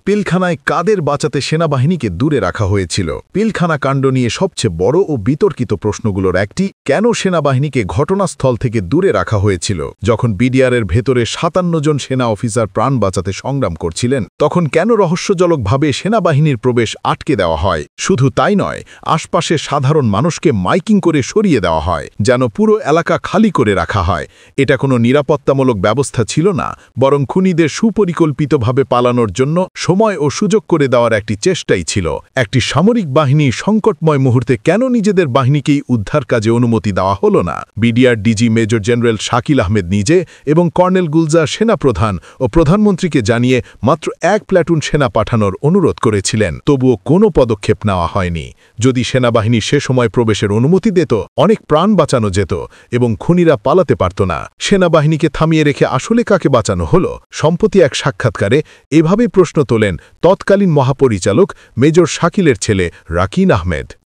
পিলখানায় কাদের বাঁচাতে সেনাবাহিনীকে দূরে রাখা হয়েছিল? পিলখানা কাণ্ড নিয়ে সবচেয়ে বড় ও বিতর্কিত প্রশ্নগুলোর একটি, কেন সেনাবাহিনীকে ঘটনাস্থল থেকে দূরে রাখা হয়েছিল? যখন বিডিআরের ভেতরে ৫৭ জন সেনা অফিসার প্রাণ বাঁচাতে সংগ্রাম করছিলেন, তখন কেন রহস্যজনকভাবে সেনাবাহিনীর প্রবেশ আটকে দেওয়া হয়? শুধু তাই নয়, আশপাশে সাধারণ মানুষকে মাইকিং করে সরিয়ে দেওয়া হয়, যেন পুরো এলাকা খালি করে রাখা হয়। এটা কোনো নিরাপত্তামূলক ব্যবস্থা ছিল না, বরং খুনিদের সুপরিকল্পিতভাবে পালানোর জন্য সময় ও সুযোগ করে দেওয়ার একটি চেষ্টাই ছিল। একটি সামরিক বাহিনী সংকটময় মুহূর্তে কেন নিজেদের বাহিনীকেই উদ্ধার কাজে অনুমতি দেওয়া হলো না? BDR DG major general Shakil Ahmed নিজে এবং কর্নেল গুলজার সেনাপ্রধান ও প্রধানমন্ত্রীকে জানিয়ে মাত্র ১ প্ল্যাটুন সেনা পাঠানোর অনুরোধ করেছিলেন, তবুও কোনো পদক্ষেপ নেওয়া হয়নি। যদি সেনাবাহিনী সে সময় প্রবেশের অনুমতি দিত, অনেক প্রাণ বাঁচানো যেত এবং খুনিরা পালাতে পারত না। সেনাবাহিনীকে থামিয়ে রেখে আসলে কাকে বাঁচানো হলো? সম্প্রতি এক সাক্ষাৎকারে এভাবে প্রশ্ন তোলেন তৎকালীন মহাপরিচালক মেজর শাকিলের ছেলে রাকিন আহমেদ।